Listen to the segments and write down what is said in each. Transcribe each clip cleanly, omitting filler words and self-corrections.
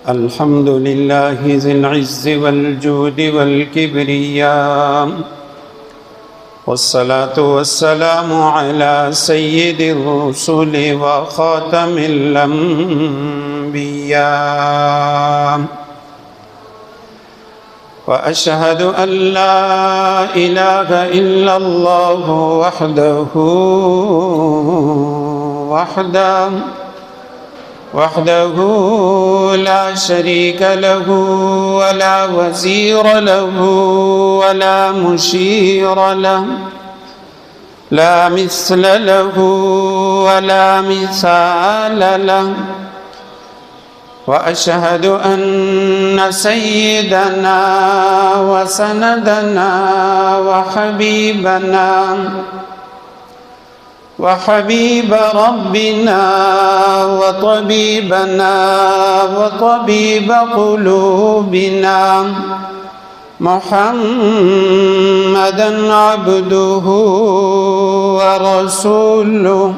الحمد لله ذي العز والجود والكبرياء، والصلاة والسلام على سيد الرسل وخاتم الأنبياء، وأشهد أن لا إله إلا الله وحده لا شريك له ولا وزير له ولا مشير له، لا مثل له ولا مثال له. وأشهد أن سيدنا وسندنا وحبيب ربنا وطبيب قلوبنا محمدا عبده ورسوله.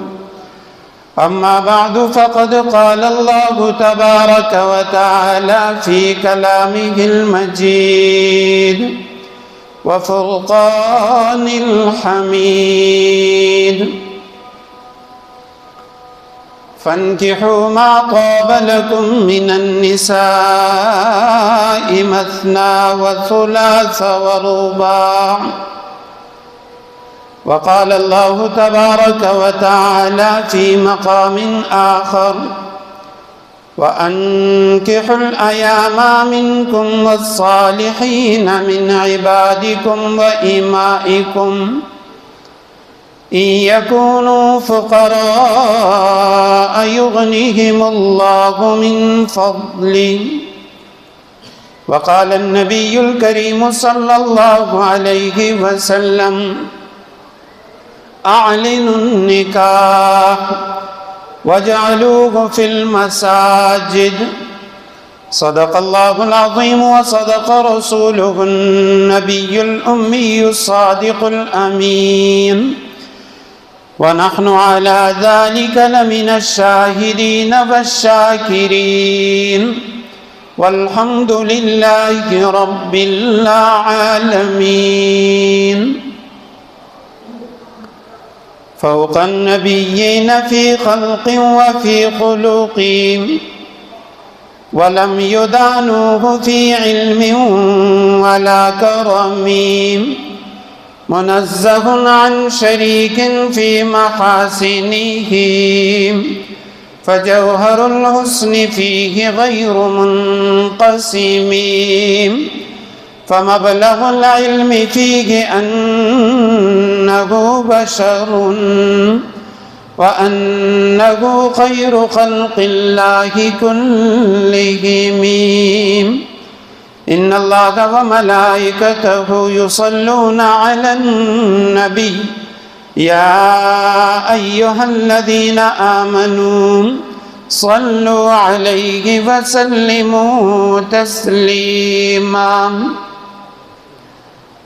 أما بعد، فقد قال الله تبارك وتعالى في كلامه المجيد وفرقان الحميد: فانكحوا ما طاب لكم من النساء مثنى وثلاث ورباع. وقال الله تبارك وتعالى في مقام آخر: وأنكحوا الأيام منكم والصالحين من عبادكم وإمائكم إن يكونوا فقراء يغنيهم الله من فضله. وقال النبي الكريم صلى الله عليه وسلم: أعلنوا النكاح واجعلوه في المساجد. صدق الله العظيم وصدق رسوله النبي الأمي الصادق الأمين، ونحن على ذلك لمن الشاهدين والشاكرين، والحمد لله رب العالمين. فوق النبيين في خلق وفي خلق، ولم يدانوه في علم ولا كرم، منزه عن شريك في محاسنه، فجوهر الحسن فيه غير منقسم، فمبلغ العلم فيه أنه بشر وأنه خير خلق الله كلهم. إن الله وملائكته يصلون على النبي يا أيها الذين آمنوا صلوا عليه وسلموا تسلیما.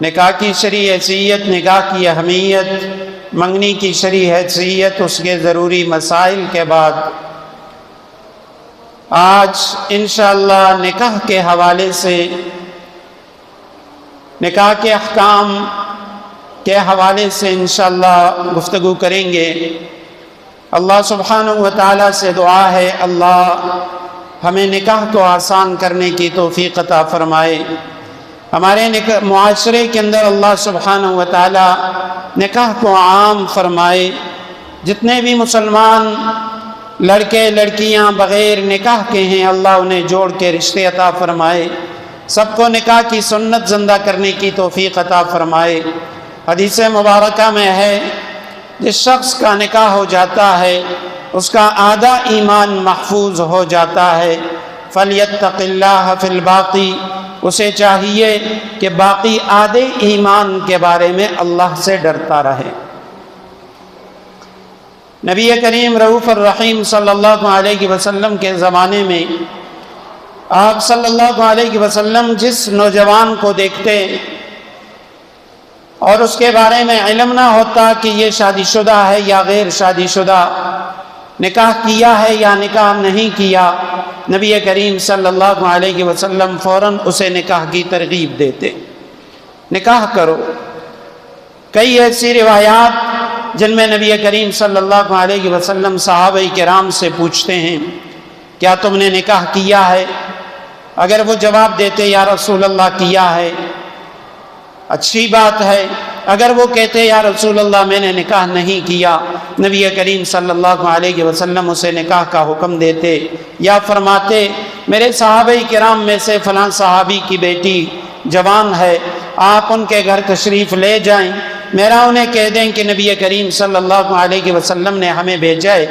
نکاح کی شرعی حیثیت، نکاح کی اہمیت، منگنی کی شرعی حیثیت، اس کے ضروری مسائل کے بعد آج انشاءاللہ نکاح کے حوالے سے، نکاح کے احکام کے حوالے سے انشاءاللہ گفتگو کریں گے۔ اللہ سبحانہ و تعالیٰ سے دعا ہے اللہ ہمیں نکاح کو آسان کرنے کی توفیق عطا فرمائے۔ ہمارے معاشرے کے اندر اللہ سبحانہ و تعالیٰ نکاح کو عام فرمائے۔ جتنے بھی مسلمان لڑکے لڑکیاں بغیر نکاح کے ہیں اللہ انہیں جوڑ کے رشتے عطا فرمائے۔ سب کو نکاح کی سنت زندہ کرنے کی توفیق عطا فرمائے۔ حدیث مبارکہ میں ہے جس شخص کا نکاح ہو جاتا ہے اس کا آدھا ایمان محفوظ ہو جاتا ہے۔ فَلْيَتَّقِ اللَّهَ فِي الْبَاقِي، اسے چاہیے کہ باقی آدھے ایمان کے بارے میں اللہ سے ڈرتا رہے۔ نبی کریم رؤوف الرحیم صلی اللہ علیہ وسلم کے زمانے میں آپ صلی اللہ علیہ وسلم جس نوجوان کو دیکھتے اور اس کے بارے میں علم نہ ہوتا کہ یہ شادی شدہ ہے یا غیر شادی شدہ، نکاح کیا ہے یا نکاح نہیں کیا، نبی کریم صلی اللہ علیہ وسلم فوراً اسے نکاح کی ترغیب دیتے، نکاح کرو۔ کئی ایسی روایات جن میں نبی کریم صلی اللہ علیہ وسلم صحابہ کرام سے پوچھتے ہیں کیا تم نے نکاح کیا ہے؟ اگر وہ جواب دیتے یا رسول اللہ کیا ہے، اچھی بات ہے۔ اگر وہ کہتے یا رسول اللہ میں نے نکاح نہیں کیا، نبی کریم صلی اللہ علیہ وسلم اسے نکاح کا حکم دیتے یا فرماتے میرے صحابہ کرام میں سے فلاں صحابی کی بیٹی جوان ہے، آپ ان کے گھر تشریف لے جائیں، میرا انہیں کہہ دیں کہ نبی کریم صلی اللہ علیہ وسلم نے ہمیں بھیجا ہے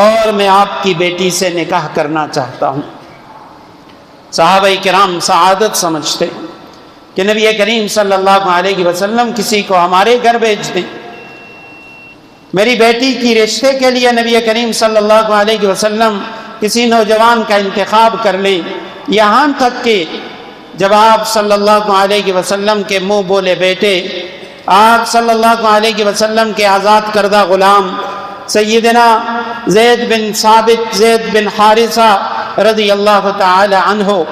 اور میں آپ کی بیٹی سے نکاح کرنا چاہتا ہوں۔ صحابہ کرام سعادت سمجھتے کہ نبی کریم صلی اللہ علیہ وسلم کسی کو ہمارے گھر بھیج دیں، میری بیٹی کی رشتے کے لیے نبی کریم صلی اللہ علیہ وسلم کسی نوجوان کا انتخاب کر لیں۔ یہاں تک کہ جب آپ صلی اللہ علیہ وسلم کے منہ بولے بیٹے، آپ صلی اللہ علیہ وسلم کے آزاد کردہ غلام سیدنا زید بن ثابت، زید بن حارثہ رضی اللہ تعالی عنہ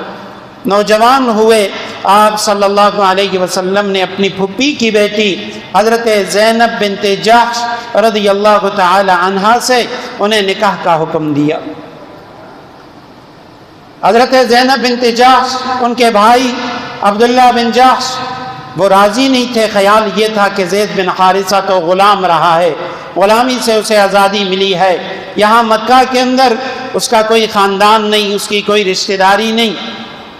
نوجوان ہوئے، آپ صلی اللہ علیہ وسلم نے اپنی پھوپھی کی بیٹی حضرت زینب بنت جحش رضی اللہ تعالی عنہا سے انہیں نکاح کا حکم دیا۔ حضرت زینب بنت جحش، ان کے بھائی عبداللہ بن جحش وہ راضی نہیں تھے، خیال یہ تھا کہ زید بن حارثہ تو غلام رہا ہے، غلامی سے اسے آزادی ملی ہے، یہاں مکہ کے اندر اس کا کوئی خاندان نہیں، اس کی کوئی رشتہ داری نہیں۔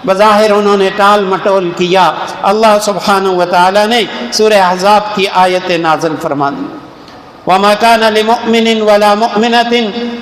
بظاہر انہوں نے ٹال مٹول کیا۔ اللہ سبحانہ و تعالیٰ نے سورہ احزاب کی آیت نازل فرما دی، وَمَا كَانَ لِمُؤْمِنٍ وَلَا مُؤْمِنَةٍ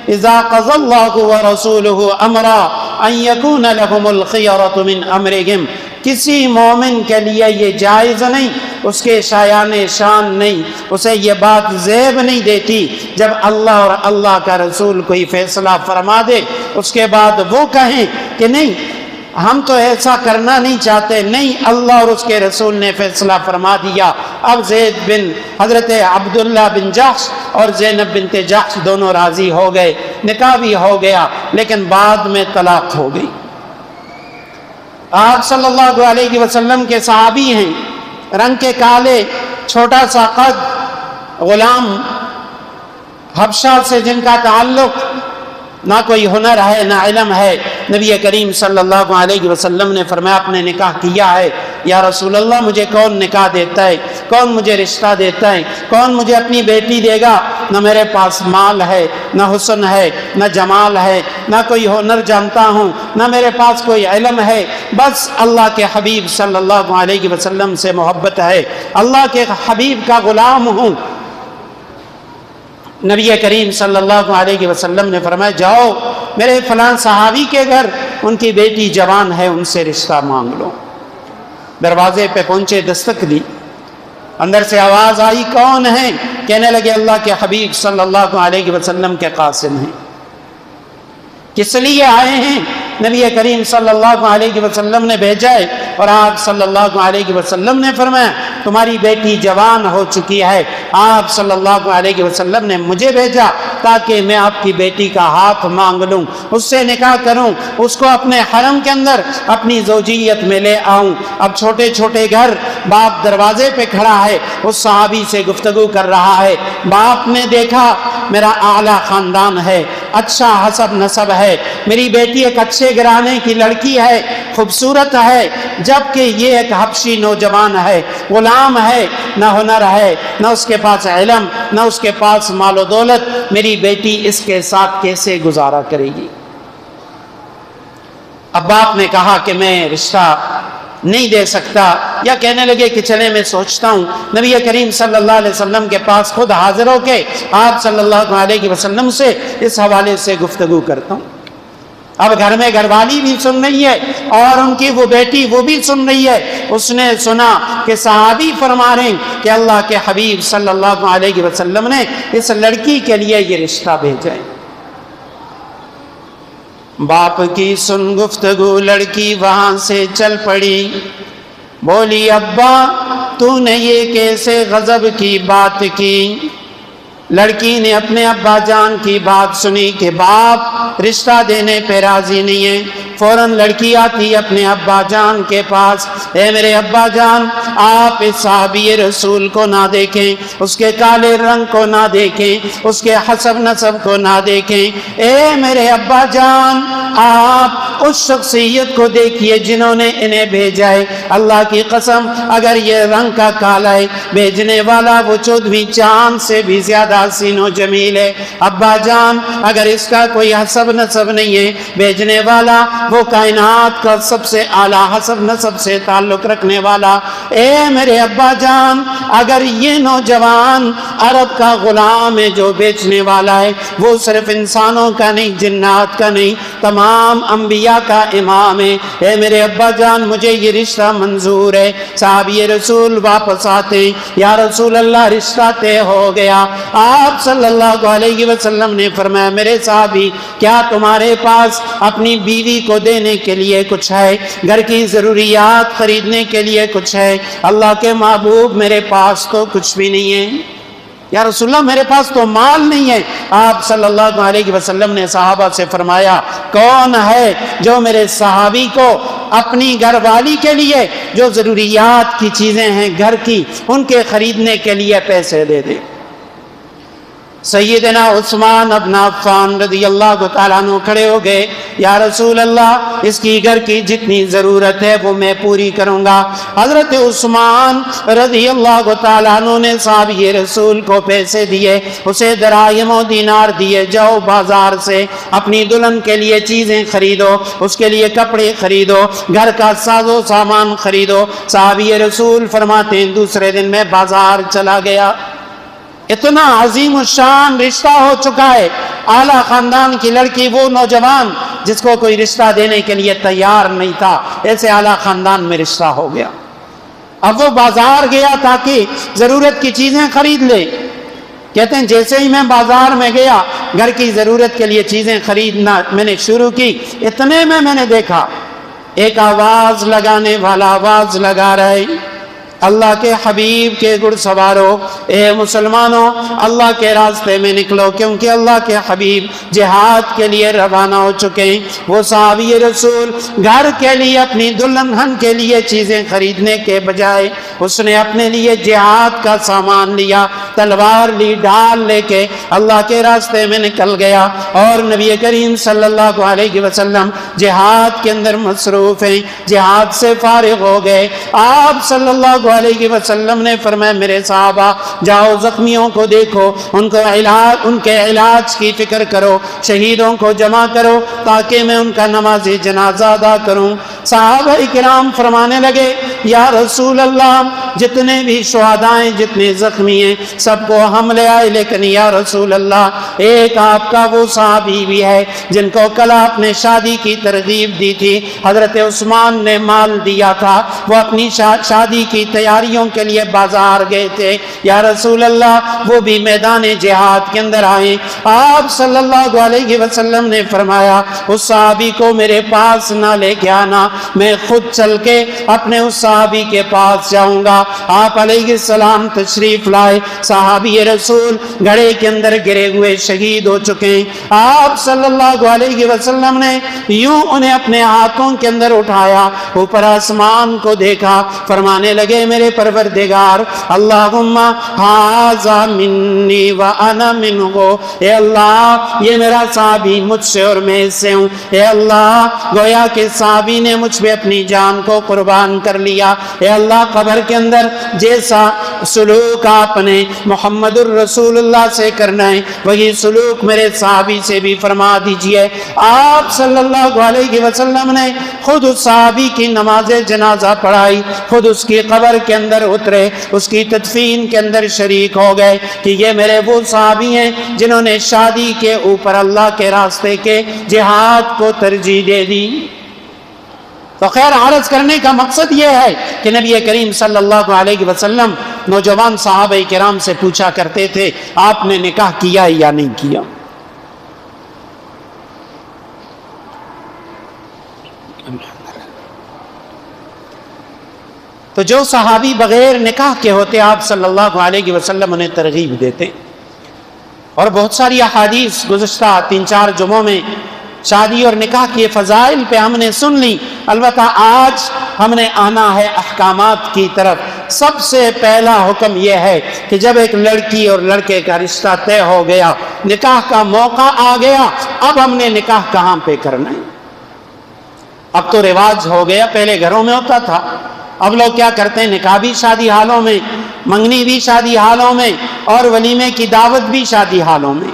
إِذَا قَضَى اللَّهُ وَرَسُولُهُ أَمْرًا أَن يَكُونَ لَهُمُ الْخِيَرَةُ مِنْ أَمْرِهِمْ، کسی مومن کے لیے یہ جائز نہیں، اس کے شایان شان نہیں، اسے یہ بات زیب نہیں دیتی جب اللہ اور اللہ کا رسول کوئی فیصلہ فرما دے اس کے بعد وہ کہیں کہ نہیں ہم تو ایسا کرنا نہیں چاہتے، نہیں اللہ اور اس کے رسول نے فیصلہ فرما دیا۔ اب زید بن حضرت عبداللہ بن جحش اور زینب بنت جحش دونوں راضی ہو گئے، نکاح بھی ہو گیا، لیکن بعد میں طلاق ہو گئی۔ آپ صلی اللہ علیہ وسلم کے صحابی ہیں، رنگ کے کالے، چھوٹا سا قد، غلام، حبشہ سے جن کا تعلق، نہ کوئی ہنر ہے نہ علم ہے۔ نبی کریم صلی اللہ علیہ وسلم نے فرمایا آپ نے نکاح کیا ہے؟ یا رسول اللہ مجھے کون نکاح دیتا ہے، کون مجھے رشتہ دیتا ہے، کون مجھے اپنی بیٹی دے گا؟ نہ میرے پاس مال ہے، نہ حسن ہے، نہ جمال ہے، نہ کوئی ہنر جانتا ہوں، نہ میرے پاس کوئی علم ہے، بس اللہ کے حبیب صلی اللہ علیہ وسلم سے محبت ہے، اللہ کے حبیب کا غلام ہوں۔ نبی کریم صلی اللہ علیہ وسلم نے فرمایا جاؤ میرے فلاں صحابی کے گھر، ان کی بیٹی جوان ہے، ان سے رشتہ مانگ لو۔ دروازے پہ پہنچے، دستک دی، اندر سے آواز آئی کون ہے؟ کہنے لگے اللہ کے حبیب صلی اللہ علیہ وسلم کے قاسم ہیں۔ کس لیے آئے ہیں؟ نبی کریم صلی اللہ علیہ وسلم نے بھیجا ہے اور آپ صلی اللہ علیہ وسلم نے فرمایا تمہاری بیٹی جوان ہو چکی ہے، آپ صلی اللہ علیہ وسلم نے مجھے بھیجا تاکہ میں آپ کی بیٹی کا ہاتھ مانگ لوں، اس سے نکاح کروں، اس کو اپنے حرم کے اندر اپنی زوجیت میں لے آؤں۔ اب چھوٹے چھوٹے گھر، باپ دروازے پہ کھڑا ہے، اس صحابی سے گفتگو کر رہا ہے۔ باپ نے دیکھا میرا اعلیٰ خاندان ہے، اچھا حسب نسب ہے، میری بیٹی ایک اچھے گھرانے کی لڑکی ہے، خوبصورت ہے، جبکہ یہ ایک حبشی نوجوان ہے، غلام ہے، نہ ہنر ہے، نہ اس کے پاس علم، نہ اس کے پاس مال و دولت، میری بیٹی اس کے ساتھ کیسے گزارا کرے گی؟ اب باپ نے کہا کہ میں رشتہ نہیں دے سکتا، یا کہنے لگے کہ چلے میں سوچتا ہوں۔ نبی کریم صلی اللہ علیہ وسلم کے پاس خود حاضر ہو کے آپ صلی اللہ علیہ وسلم سے اس حوالے سے گفتگو کرتا ہوں۔ اب گھر میں گھر والی بھی سن رہی ہے اور ان کی وہ بیٹی وہ بھی سن رہی ہے۔ اس نے سنا کہ صحابی فرما رہے ہیں کہ اللہ کے حبیب صلی اللہ علیہ وسلم نے اس لڑکی کے لیے یہ رشتہ بھیجا ہے۔ باپ کی سن گفتگو لڑکی وہاں سے چل پڑی، بولی ابا تو نے یہ کیسے غضب کی بات کی؟ لڑکی نے اپنے ابا جان کی بات سنی کہ باپ رشتہ دینے پہ راضی نہیں ہے، فوراً لڑکی آتی اپنے ابا جان کے پاس، اے میرے ابا جان آپ اس صحابی رسول کو نہ دیکھیں، اس کے کالے رنگ کو نہ دیکھیں، اس کے حسب نسب کو نہ دیکھیں، اے میرے ابا جان آپ اس شخصیت کو دیکھیے جنہوں نے انہیں بھیجا ہے، اللہ کی قسم اگر یہ رنگ کا کالا ہے، بھیجنے والا وہ 14ویں چاند سے بھی زیادہ حسین و جمیل ہے، ابا جان اگر اس کا کوئی حسب نسب نہیں ہے، بھیجنے والا وہ کائنات کا سب سے اعلیٰ حسب نسب سے تعلق رکھنے والا، اے میرے ابا جان اگر یہ نوجوان عرب کا غلام ہے جو بیچنے والا ہے، وہ صرف انسانوں کا نہیں، جنات کا نہیں، تمام انبیاء کا امام ہے، اے میرے ابا جان مجھے یہ رشتہ منظور ہے۔ صحابی رسول واپس آتے، یا رسول اللہ رشتہ طے ہو گیا۔ آپ صلی اللہ علیہ وسلم نے فرمایا میرے صحابی کیا تمہارے پاس اپنی بیوی کو دینے کے لیے کچھ ہے؟ گھر کی ضروریات خریدنے کے لیے کچھ ہے؟ اللہ کے محبوب میرے پاس تو کچھ بھی نہیں ہے۔ یا رسول اللہ میرے پاس تو مال نہیں ہے۔ آپ صلی اللہ علیہ وسلم نے صحابہ سے فرمایا کون ہے جو میرے صحابی کو اپنی گھر والی کے لیے جو ضروریات کی چیزیں ہیں گھر کی ان کے خریدنے کے لیے پیسے دے دے؟ سیدنا عثمان بن عفان رضی اللہ تعالیٰ عنہ کھڑے ہو گئے، یا رسول اللہ اس کی گھر کی جتنی ضرورت ہے وہ میں پوری کروں گا۔ حضرت عثمان رضی اللہ تعالیٰ عنہ نے صحابی رسول کو پیسے دیے، اسے دراہم و دینار دیے، جاؤ بازار سے اپنی دلہن کے لیے چیزیں خریدو، اس کے لیے کپڑے خریدو، گھر کا ساز و سامان خریدو۔ صحابی رسول فرماتے ہیں دوسرے دن میں بازار چلا گیا، اتنا عظیم الشان رشتہ ہو چکا ہے، اعلیٰ خاندان کی لڑکی، وہ نوجوان جس کو کوئی رشتہ دینے کے لیے تیار نہیں تھا، ایسے اعلیٰ خاندان میں رشتہ ہو گیا۔ اب وہ بازار گیا تاکہ ضرورت کی چیزیں خرید لے۔ کہتے ہیں جیسے ہی میں بازار میں گیا گھر کی ضرورت کے لیے چیزیں خریدنا میں نے شروع کی، اتنے میں نے دیکھا ایک آواز لگانے والا آواز لگا رہا ہے، اللہ کے حبیب کے گھڑ سوارو، اے مسلمانوں اللہ کے راستے میں نکلو، کیونکہ اللہ کے حبیب جہاد کے لیے روانہ ہو چکے ہیں۔ وہ صحابی رسول گھر کے لیے اپنی دلہن کے لیے چیزیں خریدنے کے بجائے اس نے اپنے لیے جہاد کا سامان لیا، تلوار لی، ڈال لے کے اللہ کے راستے میں نکل گیا، اور نبی کریم صلی اللہ علیہ وسلم جہاد کے اندر مصروف ہیں، جہاد سے فارغ ہو گئے۔ آپ صلی اللہ علیہ وسلم نے فرمایا میرے صحابہ جاؤ زخمیوں کو دیکھو، ان کے علاج کی فکر کرو، شہیدوں کو جمع کرو تاکہ میں ان کا نماز جنازہ ادا کروں۔ صحابہ کرام فرمانے لگے یا رسول اللہ جتنے بھی شہداء ہیں، جتنے زخمی ہیں سب کو ہم لے آئے، لیکن یا رسول اللہ ایک آپ کا وہ صحابی بھی ہے جن کو کل آپ نے شادی کی ترغیب دی تھی، حضرت عثمان نے مال دیا تھا، وہ اپنی شادی کی تیاریوں کے لیے بازار گئے تھے، یا رسول اللہ وہ بھی میدان جہاد کے اندر آئے۔ آپ صلی اللہ علیہ وسلم نے فرمایا اس صحابی کو میرے پاس نہ لے کے آنا، میں خود چل کے اپنے اس صحابی کے پاس جاؤں گا۔ آپ علیہ السلام تشریف لائے، صحابی رسول گھڑے کے اندر گرے ہوئے شہید ہو چکے ہیں۔ آپ صلی اللہ علیہ وسلم نے یوں انہیں اپنے ہاتھوں کے اندر اٹھایا، اوپر آسمان کو دیکھا، فرمانے لگے میرے پروردگار اللہم ھذا منی وانا منہ، اے اللہ یہ میرا صحابی مجھ سے اور میں اس سے ہوں۔ اے اللہ گویا کہ صحابی نے مجھ پہ اپنی جان کو قربان کر لیا۔ اے اللہ قبر کے اندر جیسا سلوک آپ نے محمد الرسول اللہ سے کرنا ہے وہی سلوک میرے صحابی سے بھی فرما دیجئے۔ آپ صلی اللہ علیہ وسلم نے خود اس صحابی کی نماز جنازہ پڑھائی، خود اس کی قبر کے اندر اترے، اس کی تدفین کے اندر شریک ہو گئے کہ یہ میرے وہ صحابی ہیں جنہوں نے شادی کے اوپر اللہ کے راستے کے جہاد کو ترجیح دے دی۔ تو خیر عرض کرنے کا مقصد یہ ہے کہ نبی کریم صلی اللہ علیہ وسلم نوجوان صحابہ کرام سے پوچھا کرتے تھے آپ نے نکاح کیا یا نہیں کیا؟ تو جو صحابی بغیر نکاح کے ہوتے آپ صلی اللہ علیہ وسلم انہیں ترغیب دیتے، اور بہت ساری احادیث گزشتہ 3-4 جمعوں میں شادی اور نکاح کے فضائل پہ ہم نے سن لی۔ البتہ آج ہم نے آنا ہے احکامات کی طرف۔ سب سے پہلا حکم یہ ہے کہ جب ایک لڑکی اور لڑکے کا رشتہ طے ہو گیا، نکاح کا موقع آ گیا، اب ہم نے نکاح کہاں پہ کرنا ہے؟ اب تو رواج ہو گیا، پہلے گھروں میں ہوتا تھا، اب لوگ کیا کرتے ہیں نکاح بھی شادی حالوں میں، منگنی بھی شادی حالوں میں، اور ولیمے کی دعوت بھی شادی حالوں میں۔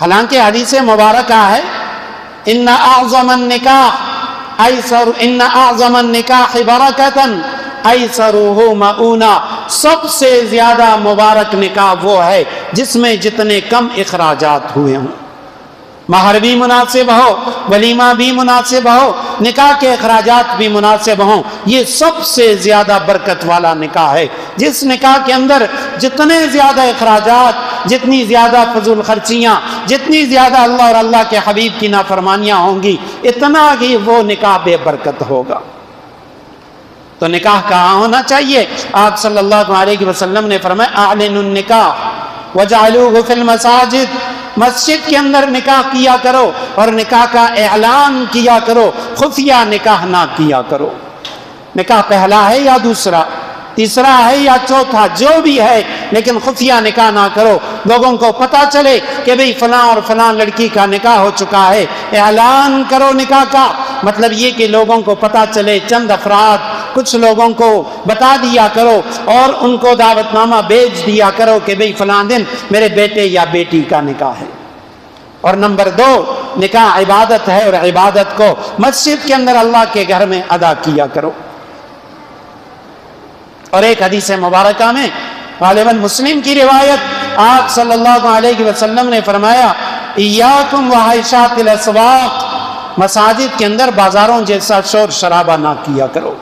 حالانکہ حدیث مبارکہ ہے ان اعظم النکاح برکتاً ایسرہ مؤونہ، سب سے زیادہ مبارک نکاح وہ ہے جس میں جتنے کم اخراجات ہوئے ہوں، مہر بھی مناسب ہو، ولیمہ بھی مناسب ہو، نکاح کے اخراجات بھی مناسب ہوں، یہ سب سے زیادہ برکت والا نکاح ہے۔ جس نکاح کے اندر جتنے زیادہ اخراجات، جتنی زیادہ فضول خرچیاں، جتنی زیادہ اللہ اور اللہ کے حبیب کی نافرمانیاں ہوں گی، اتنا ہی وہ نکاح بے برکت ہوگا۔ تو نکاح کہاں ہونا چاہیے؟ آپ صلی اللہ علیہ وسلم نے فرمایا اعلنوا النکاح وجعلوہ فی المساجد، مسجد کے اندر نکاح کیا کرو اور نکاح کا اعلان کیا کرو، خفیہ نکاح نہ کیا کرو۔ نکاح پہلا ہے یا دوسرا، تیسرا ہے یا چوتھا، جو بھی ہے، لیکن خفیہ نکاح نہ کرو، لوگوں کو پتہ چلے کہ بھئی فلاں اور فلاں لڑکی کا نکاح ہو چکا ہے، اعلان کرو نکاح کا۔ مطلب یہ کہ لوگوں کو پتہ چلے، چند افراد کچھ لوگوں کو بتا دیا کرو اور ان کو دعوت نامہ بھیج دیا کرو کہ بھئی فلاں دن میرے بیٹے یا بیٹی کا نکاح ہے۔ اور نمبر 2، نکاح عبادت ہے اور عبادت کو مسجد کے اندر اللہ کے گھر میں ادا کیا کرو۔ اور ایک حدیث مبارکہ میں غالباً مسلم کی روایت، آپ صلی اللہ علیہ وسلم نے فرمایا ایاکم وحیشات الاسواق، مساجد کے اندر بازاروں جیسا شور شرابہ نہ کیا کرو۔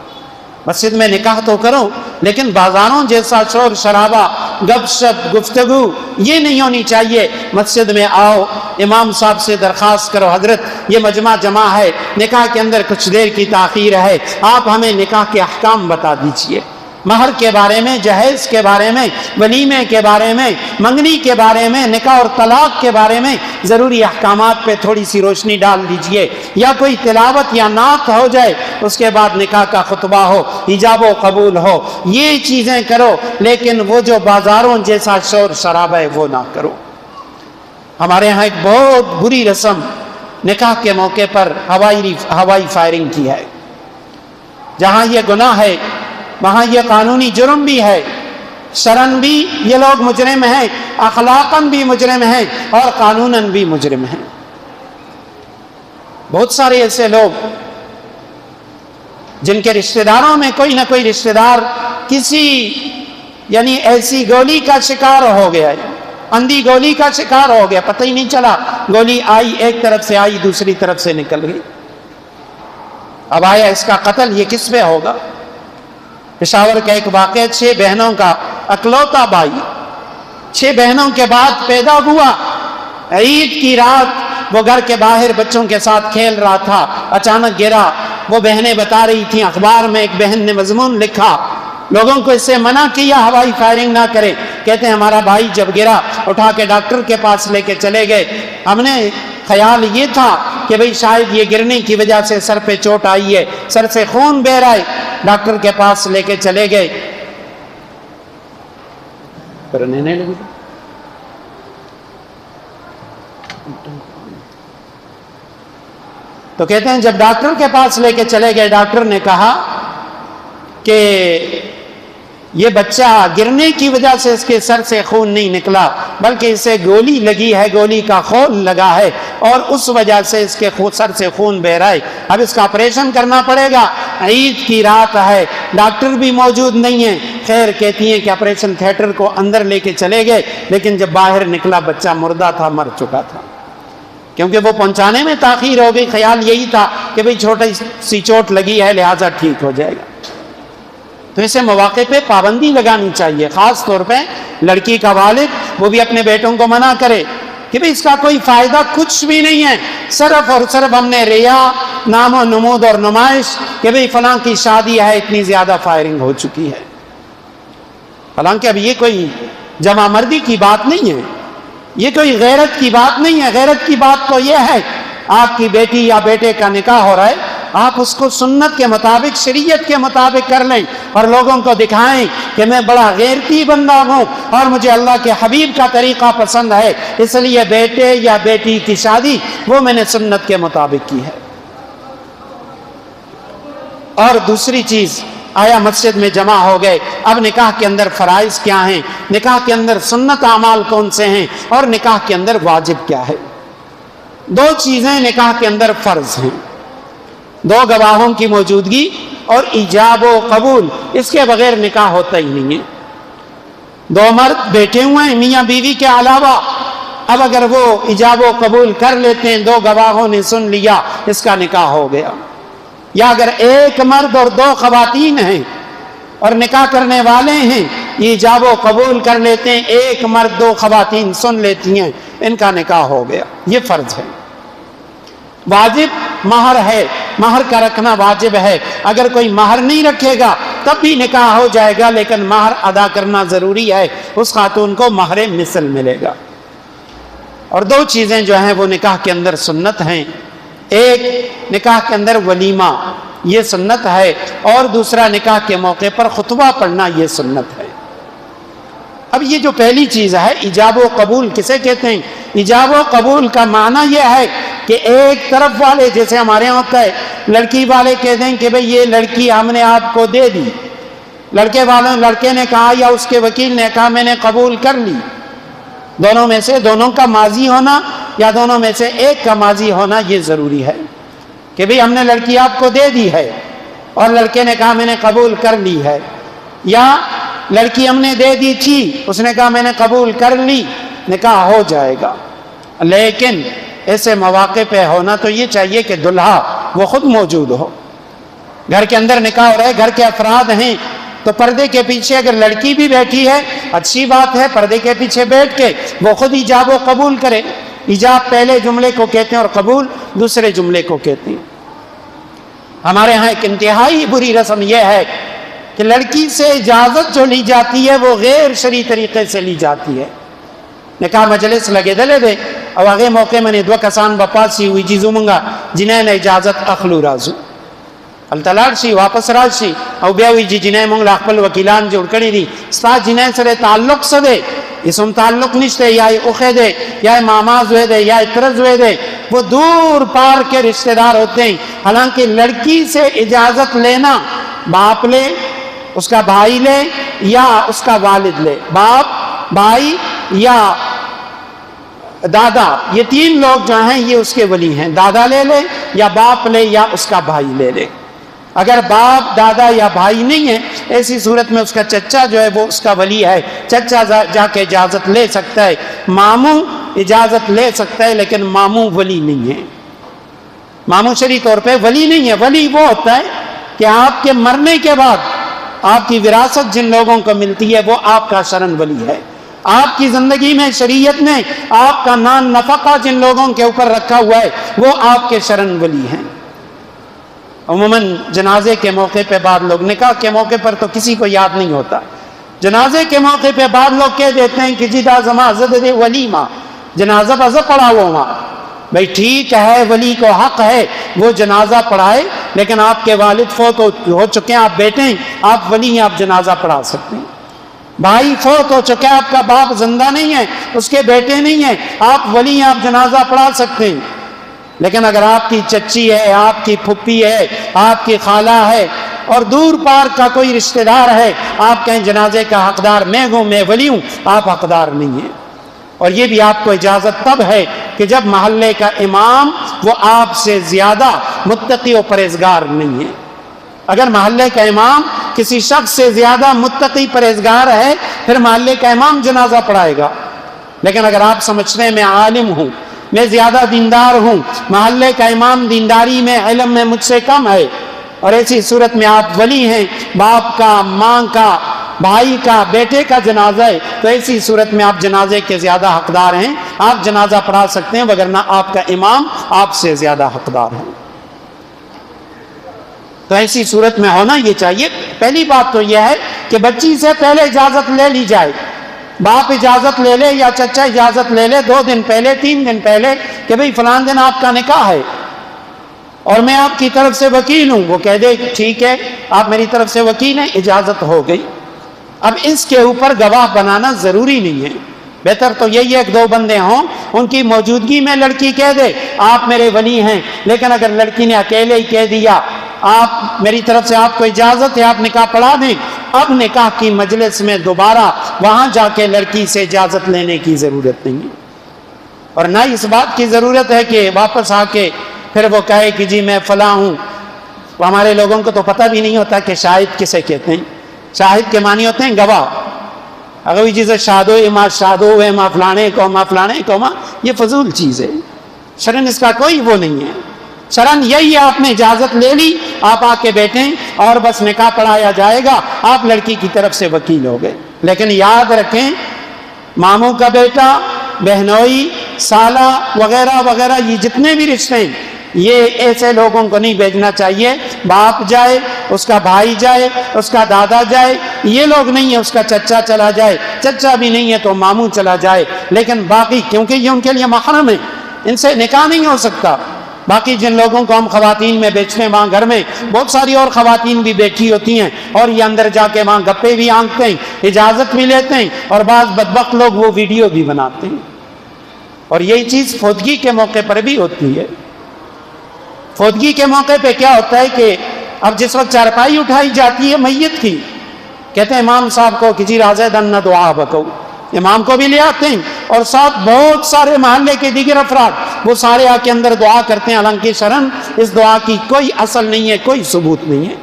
مسجد میں نکاح تو کرو لیکن بازاروں جیسا شور شرابہ، گپ شپ، گفتگو یہ نہیں ہونی چاہیے۔ مسجد میں آؤ، امام صاحب سے درخواست کرو حضرت یہ مجمع جمع ہے، نکاح کے اندر کچھ دیر کی تاخیر ہے، آپ ہمیں نکاح کے احکام بتا دیجئے، مہر کے بارے میں، جہیز کے بارے میں، ولیمے کے بارے میں، منگنی کے بارے میں، نکاح اور طلاق کے بارے میں ضروری احکامات پہ تھوڑی سی روشنی ڈال دیجئے، یا کوئی تلاوت یا نعت ہو جائے، اس کے بعد نکاح کا خطبہ ہو، ایجاب و قبول ہو، یہ چیزیں کرو، لیکن وہ جو بازاروں جیسا شور شرابہ ہے وہ نہ کرو۔ ہمارے ہاں ایک بہت بری رسم نکاح کے موقع پر ہوائی فائرنگ کی ہے۔ جہاں یہ گناہ ہے وہاں یہ قانونی جرم بھی ہے، شرعاً بھی یہ لوگ مجرم ہیں، اخلاقاً بھی مجرم ہیں اور قانوناً بھی مجرم ہیں۔ بہت سارے ایسے لوگ جن کے رشتہ داروں میں کوئی نہ کوئی رشتہ دار کسی یعنی ایسی گولی کا شکار ہو گیا ہے، اندھی گولی کا شکار ہو گیا، پتہ ہی نہیں چلا، گولی آئی ایک طرف سے آئی دوسری طرف سے نکل گئی۔ اب آیا اس کا قتل یہ کس پہ ہوگا؟ پشاور کا ایک واقعہ، 6 بہنوں کا اکلوتا بھائی 6 بہنوں کے بعد پیدا ہوا، عید کی رات وہ گھر کے باہر بچوں کے ساتھ کھیل رہا تھا، اچانک گرا۔ وہ بہنیں بتا رہی تھیں، اخبار میں ایک بہن نے مضمون لکھا، لوگوں کو اس سے منع کیا ہوائی فائرنگ نہ کرے۔ کہتے ہیں ہمارا بھائی جب گرا اٹھا کے ڈاکٹر کے پاس لے کے چلے گئے، ہم نے خیال یہ تھا کہ بھئی شاید یہ گرنے کی وجہ سے سر پہ چوٹ آئی ہے، سر سے خون بہہ رہا ہے، ڈاکٹر کے پاس لے کے چلے گئے۔ تو کہتے ہیں جب ڈاکٹر کے پاس لے کے چلے گئے، ڈاکٹر نے کہا کہ یہ بچہ گرنے کی وجہ سے اس کے سر سے خون نہیں نکلا، بلکہ اسے گولی لگی ہے، گولی کا خول لگا ہے، اور اس وجہ سے اس کے سر سے خون بہ رہا ہے، اب اس کا آپریشن کرنا پڑے گا۔ عید کی رات ہے، ڈاکٹر بھی موجود نہیں ہے۔ خیر کہتی ہیں کہ آپریشن تھیٹر کو اندر لے کے چلے گئے، لیکن جب باہر نکلا بچہ مردہ تھا، مر چکا تھا، کیونکہ وہ پہنچانے میں تاخیر ہو گئی۔ خیال یہی تھا کہ بھئی چھوٹی سی چوٹ لگی ہے لہٰذا ٹھیک ہو جائے گا۔ تو اسے مواقع پہ پابندی لگانی چاہیے، خاص طور پہ لڑکی کا والد وہ بھی اپنے بیٹوں کو منع کرے کہ بھئی اس کا کوئی فائدہ کچھ بھی نہیں ہے، صرف اور صرف ہم نے ریا، نام و نمود اور نمائش کہ بھئی فلاں کی شادی ہے، اتنی زیادہ فائرنگ ہو چکی ہے۔ حالانکہ اب یہ کوئی جمع مردی کی بات نہیں ہے، یہ کوئی غیرت کی بات نہیں ہے۔ غیرت کی بات تو یہ ہے آپ کی بیٹی یا بیٹے کا نکاح ہو رہا ہے، آپ اس کو سنت کے مطابق، شریعت کے مطابق کر لیں اور لوگوں کو دکھائیں کہ میں بڑا غیرتی بندہ ہوں اور مجھے اللہ کے حبیب کا طریقہ پسند ہے، اس لیے بیٹے یا بیٹی کی شادی وہ میں نے سنت کے مطابق کی ہے۔ اور دوسری چیز، آیا مسجد میں جمع ہو گئے، اب نکاح کے اندر فرائض کیا ہیں، نکاح کے اندر سنت اعمال کون سے ہیں، اور نکاح کے اندر واجب کیا ہے۔ دو چیزیں نکاح کے اندر فرض ہیں، دو گواہوں کی موجودگی اور ایجاب و قبول، اس کے بغیر نکاح ہوتا ہی نہیں ہے۔ دو مرد بیٹھے ہوئے ہیں میاں بیوی کے علاوہ، اب اگر وہ ایجاب و قبول کر لیتے ہیں، دو گواہوں نے سن لیا، اس کا نکاح ہو گیا۔ یا اگر ایک مرد اور دو خواتین ہیں اور نکاح کرنے والے ہیں، ایجاب و قبول کر لیتے ہیں، ایک مرد دو خواتین سن لیتی ہیں، ان کا نکاح ہو گیا۔ یہ فرض ہے۔ واجب مہر ہے، مہر کا رکھنا واجب ہے، اگر کوئی مہر نہیں رکھے گا تب بھی نکاح ہو جائے گا، لیکن مہر ادا کرنا ضروری ہے، اس خاتون کو مہر مثل ملے گا۔ اور دو چیزیں جو ہیں وہ نکاح کے اندر سنت ہیں، ایک نکاح کے اندر ولیمہ، یہ سنت ہے، اور دوسرا نکاح کے موقع پر خطبہ پڑھنا، یہ سنت ہے۔ اب یہ جو پہلی چیز ہے ایجاب و قبول کسے کہتے ہیں؟ ایجاب و قبول کا معنی یہ ہے کہ ایک طرف والے، جیسے ہمارے یہاں ہوتا ہے، لڑکی والے کہتے ہیں کہ بھئی یہ لڑکی ہم نے آپ کو دے دی، لڑکے نے کہا یا اس کے وکیل نے کہا میں نے قبول کر لی، دونوں میں سے دونوں کا ماضی ہونا یا دونوں میں سے ایک کا ماضی ہونا یہ ضروری ہے کہ بھئی ہم نے لڑکی آپ کو دے دی ہے اور لڑکے نے کہا میں نے قبول کر لی ہے، یا لڑکی ہم نے دے دی تھی، اس نے کہا میں نے قبول کر لی، نکاح ہو جائے گا۔ لیکن ایسے مواقع پہ ہونا تو یہ چاہیے کہ دلہا وہ خود موجود ہو، گھر کے اندر نکاح ہو رہا ہے، گھر کے افراد ہیں، تو پردے کے پیچھے اگر لڑکی بھی بیٹھی ہے اچھی بات ہے، پردے کے پیچھے بیٹھ کے وہ خود ایجاب و قبول کرے۔ ایجاب پہلے جملے کو کہتے ہیں اور قبول دوسرے جملے کو کہتے ہیں۔ ہمارے ہاں ایک انتہائی بری رسم یہ ہے کہ لڑکی سے اجازت جو لی جاتی ہے وہ غیر شرعی طریقے سے لی جاتی ہے۔ نکاح مجلس لگے دلے دے اور آگے موقع میں نے دو کسان بپاسی ہوئی جیزو منگا جنہیں نے اجازت اخلو رازو التلار شی واپس راز شی او بیا ہوئی جی جنہیں منگ لاقبل وکیلان جوڑ کری دی ستا جنہیں سرے تعلق سدے اسم تعلق نشتے یا اخے دے یا ماماز ہوئے دے یا اترز ہوئے دے، وہ دور پار کے رشتہ دار ہوتے ہیں۔ حالانکہ لڑکی سے اجازت لینا باپ لے، اس کا بھائی لے یا اس کا والد لے، باپ، بھائی یا دادا، یہ تین لوگ جو ہیں یہ اس کے ولی ہیں، دادا لے لے یا باپ لے یا اس کا بھائی لے لے۔ اگر باپ، دادا یا بھائی نہیں ہے، ایسی صورت میں اس کا چچا جو ہے وہ اس کا ولی ہے، چچا جا کے اجازت لے سکتا ہے، ماموں اجازت لے سکتا ہے، لیکن ماموں ولی نہیں ہے، ماموں شرعی طور پہ ولی نہیں ہے۔ ولی وہ ہوتا ہے کہ آپ کے مرنے کے بعد آپ کی وراثت جن لوگوں کو ملتی ہے وہ آپ کا شرعاً ولی ہے، آپ کی زندگی میں شریعت نے آپ کا نان نفقہ جن لوگوں کے اوپر رکھا ہوا ہے وہ آپ کے شرن ولی ہیں۔ عموماً جنازے کے موقع پہ بعض لوگ، نکاح کے موقع پر تو کسی کو یاد نہیں ہوتا، جنازے کے موقع پہ بعض لوگ کہہ دیتے ہیں کہ جی دا زما زد دے ولیمہ، جنازہ بازہ پڑھا ہوا وہاں۔ بھئی ٹھیک ہے، ولی کو حق ہے وہ جنازہ پڑھائے، لیکن آپ کے والد فوت ہو چکے ہیں، آپ بیٹے ہیں، آپ ولی ہیں، آپ جنازہ پڑھا سکتے ہیں۔ بھائی فوت ہو چکے ہیں، آپ کا باپ زندہ نہیں ہے، اس کے بیٹے نہیں ہیں، آپ ولی ہیں، آپ جنازہ پڑھا سکتے ہیں۔ لیکن اگر آپ کی چچی ہے، آپ کی پھپھی ہے، آپ کی خالہ ہے اور دور پار کا کوئی رشتہ دار ہے، آپ کہیں جنازے کا حقدار میں ہوں، میں ولی ہوں، آپ حقدار نہیں ہیں۔ اور یہ بھی آپ کو اجازت تب ہے کہ جب محلے کا امام وہ آپ سے زیادہ متقی و پرہیزگار نہیں ہے۔ اگر محلے کا امام کسی شخص سے زیادہ متقی پرہیزگار ہے پھر محلے کا امام جنازہ پڑھائے گا۔ لیکن اگر آپ سمجھتے ہیں میں عالم ہوں، میں زیادہ دیندار ہوں، محلے کا امام دینداری میں علم میں مجھ سے کم ہے، اور ایسی صورت میں آپ ولی ہیں، باپ کا، ماں کا، بھائی کا، بیٹے کا جنازہ ہے، تو ایسی صورت میں آپ جنازے کے زیادہ حقدار ہیں، آپ جنازہ پڑھا سکتے ہیں، وگرنہ آپ کا امام آپ سے زیادہ حقدار ہے۔ تو ایسی صورت میں ہونا یہ چاہیے۔ پہلی بات تو یہ ہے کہ بچی سے پہلے اجازت لے لی جائے، باپ اجازت لے لے یا چچا اجازت لے لے 2 دن پہلے، 3 دن پہلے کہ بھئی فلاں دن آپ کا نکاح ہے اور میں آپ کی طرف سے وکیل ہوں، وہ کہہ دے ٹھیک ہے آپ میری طرف سے وکیل ہیں، اجازت ہو گئی۔ اب اس کے اوپر گواہ بنانا ضروری نہیں ہے، بہتر تو یہی ہے کہ 2 بندے ہوں، ان کی موجودگی میں لڑکی کہہ دے آپ میرے ولی ہیں، لیکن اگر لڑکی نے اکیلے ہی کہہ دیا آپ میری طرف سے آپ کو اجازت ہے آپ نکاح پڑھا دیں، اب نکاح کی مجلس میں دوبارہ وہاں جا کے لڑکی سے اجازت لینے کی ضرورت نہیں ہے، اور نہ اس بات کی ضرورت ہے کہ واپس آ کے پھر وہ کہے کہ جی میں فلاں ہوں۔ ہمارے لوگوں کو تو پتہ بھی نہیں ہوتا کہ شاہد کسے کہتے ہیں۔ شاہد کے معنی ہوتے ہیں گواہ۔ اگر کوئی چیز شادو ما شادو ہے ما فلانے کو ما، یہ فضول چیز ہے، شرن اس کا کوئی وہ نہیں ہے۔ شرن یہی ہے آپ نے اجازت لے لی، آپ آ کے بیٹھیں اور بس نکاح پڑھایا جائے گا، آپ لڑکی کی طرف سے وکیل ہو گئے۔ لیکن یاد رکھیں ماموں کا بیٹا، بہنوئی، سالہ وغیرہ وغیرہ یہ جتنے بھی رشتے ہیں یہ ایسے لوگوں کو نہیں بھیجنا چاہیے۔ باپ جائے، اس کا بھائی جائے، اس کا دادا جائے، یہ لوگ نہیں ہے، اس کا چچا چلا جائے، چچا بھی نہیں ہے تو ماموں چلا جائے، لیکن باقی کیونکہ یہ ان کے لیے محرم ہے، ان سے نکاح نہیں ہو سکتا۔ باقی جن لوگوں کو ہم خواتین میں بیچتے ہیں وہاں گھر میں بہت ساری اور خواتین بھی بیٹھی ہوتی ہیں اور یہ اندر جا کے وہاں گپے بھی آنکھتے ہیں، اجازت بھی لیتے ہیں، اور بعض بدبخت لوگ وہ ویڈیو بھی بناتے ہیں۔ اور یہی چیز فوتگی کے موقع پر بھی ہوتی ہے۔ فوتگی کے موقع پہ کیا ہوتا ہے کہ اب جس وقت چارپائی اٹھائی جاتی ہے میت کی، کہتے ہیں امام صاحب کو کہ جی راضی دن دعا بکو، امام کو بھی لے آتے ہیں اور ساتھ بہت سارے محلے کے دیگر افراد وہ سارے آ کے اندر دعا کرتے ہیں، حالانکہ شرن اس دعا کی کوئی اصل نہیں ہے، کوئی ثبوت نہیں ہے،